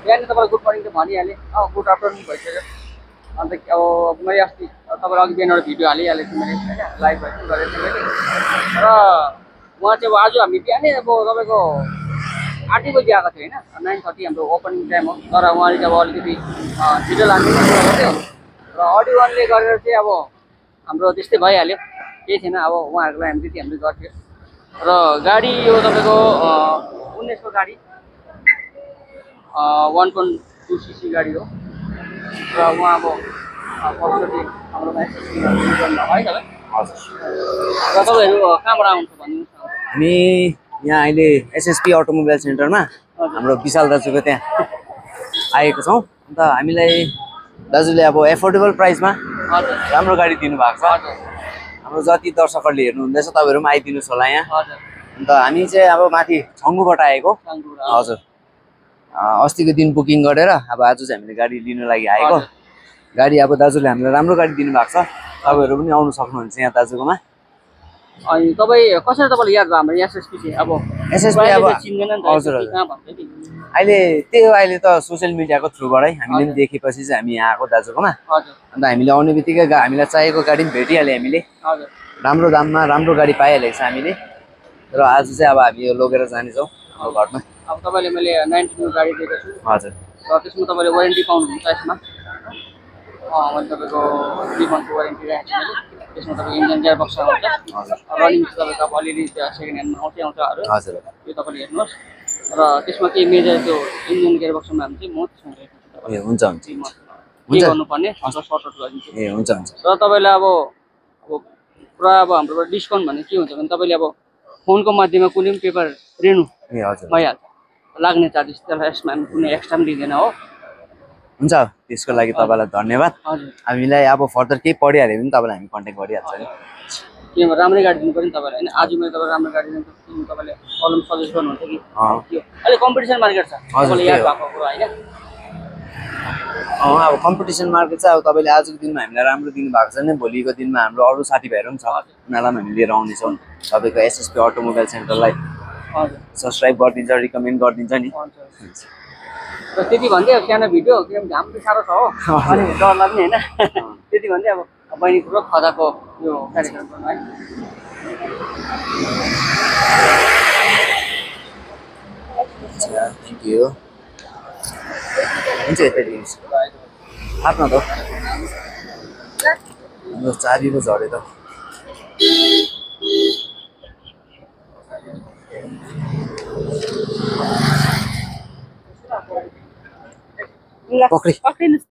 बिहान तपाईँलाई good morning त भनिहालेँ गुड आफ्टरनुन भइसक्यो अन्त अब मैले अस्ति तपाईँलाई अघि बिहान एउटा भिडियो हालिहालेको थिएँ मैले होइन लाइभ भएको गरेको थिएँ मैले र उहाँ चाहिँ अब आज हामी बिहानै अब तपाईँको 8 बजी आएको थियो होइन 9:30 हाम्रो ओपनिङ टाइम हो तर उहाँले चाहिँ अब अलिकति छिटो लाने थियो र अडियो वानले गरेर चाहिँ अब हाम्रो त्यस्तै भइहाल्यो केही थिएन अब उहाँहरूको हामी त्यति हामीले गर्थ्यो र गाडी यो तपाईँको 19 को गाडी 1.2 सीसी गाडी हो र उहाँ अब फर्स्टचोटि हाम्रोमा एसएसपी है तपाईँ हजुर र तपाईँहरू कहाँबाट आउनुहुन्छ भनिदिनुहोस् न हामी यहाँ अहिले एसएसपी अटोमोबाइल सेन्टरमा हाम्रो विशाल दाजुको त्यहाँ आएको छौँ अन्त हामीलाई दाजुले अब एफोर्डेबल प्राइसमा हजुर राम्रो गाडी दिनुभएको छ हजुर हाम्रो जति दर्शकहरूले हेर्नुहुँदैछ तपाईँहरू पनि आइदिनुहोस् होला यहाँ हजुर अन्त हामी चाहिँ अब माथि छङ्गुबाट आएको हजुर अस्तिको दिन बुकिङ गरेर अब आज चाहिँ हामीले गाडी लिनु लागि आएको गाडी अब दाजुले हामीलाई राम्रो गाडी दिनुभएको छ तपाईँहरू पनि आउनु सक्नुहुन्छ यहाँ दाजुकोमा अनि तपाईँ कसरी तपाईँलाई याद भयो हाम्रो एसएसपी चाहिँ अब एसएसपी अब चिन्दैन नि त हजुर SSP कहाँ भन्छ नि अहिले त सोसियल मिडियाको थ्रुबाटै हामीले पनि देखेपछि चाहिँ हामी यहाँ आएको दाजुकोमा हजुर अन्त हामीले आउने बित्तिकै हामीलाई चाहिएको गाडी पनि भेटिहाल्यो हामीले हजुर राम्रो दाममा राम्रो गाडी पाइहालेको छ हामीले र आज चाहिँ अब हामी यो लगेर जानेछौँ अब घरमा अब तपाईँले मैले 19 को गाडी दिएको छु हजुर र त्यसमा तपाईँले वारेन्टी पाउनुहुन्छ यसमा मैले तपाईँको 3 मन्थको वारेन्टी राखेको छु मैले त्यसमा तपाईँको इन्जिन गियर बक्स आउँछ रनिङ तपाईँको अब अलिअलि सेकेन्ड ह्यान्डमा आउँछ हजुर यो तपाईँले हेर्नुहोस् र त्यसमा केही मेजर त्यो इन्जिन गियर बक्समा हामी चाहिँ म त्यसमा हेर्छु ए हुन्छ हुन्छ के गर्नुपर्ने अन्त सर्ट आउट गरिदिन्छु ए हुन्छ हुन्छ र तपाईँलाई अब पुरा अब हाम्रोबाट डिस्काउन्ट भने के हुन्छ भने तपाईँले अब फोनको माध्यममा कुनै पनि पेपर रेनु ए हजुर भइहाल्छ लाग्ने चार्जेस त्यसलाई यसमा हामी कुनै एक्स्ट्रा पनि लिँदैन हो हुन्छ त्यसको लागि तपाईँलाई धन्यवाद हजुर हामीलाई अब फर्दर केही परिहाल्यो भने तपाईँलाई हामी कन्ट्याक्ट गरिहाल्छ नि किनभने राम्रै गाडी दिनु पऱ्यो नि तपाईँलाई होइन आज मैले तपाईँ राम्रो गाडी दिनु तपाईँले अरू सजेस्ट गर्नुहुन्छ कि त्यो अहिले कम्पिटिसन मार्केट छ तपाईँले याद भएको कुरा होइन अब कम्पिटिसन मार्केट चाहिँ अब तपाईँले आजको दिनमा हामीलाई राम्रो दिनुभएको छ नि भोलिको दिनमा हाम्रो अरू साथीभाइहरू पनि छ उनीहरूलाई पनि हामी लिएर आउनेछौँ तपाईँको एसएसपी अटोमोबाइल सेन्टरलाई हजुर सब्सक्राइब गरिदिन्छ रिकमेन्ड गरिदिन्छ नि र त्यति भन्दै अब सानो भिडियो किनभने घाम पनि साह्रो छ हो अनि डर लाग्ने होइन त्यति भन्दै अब बहिनीको र खजाको यो कार्यक्रम गर्नु है थ्याङ्क यू हुन्छ यतै दिनुहोस् आफ्नो त हाम्रो चाबी पो झऱ्यो त पक्री पक्रिनुहोस्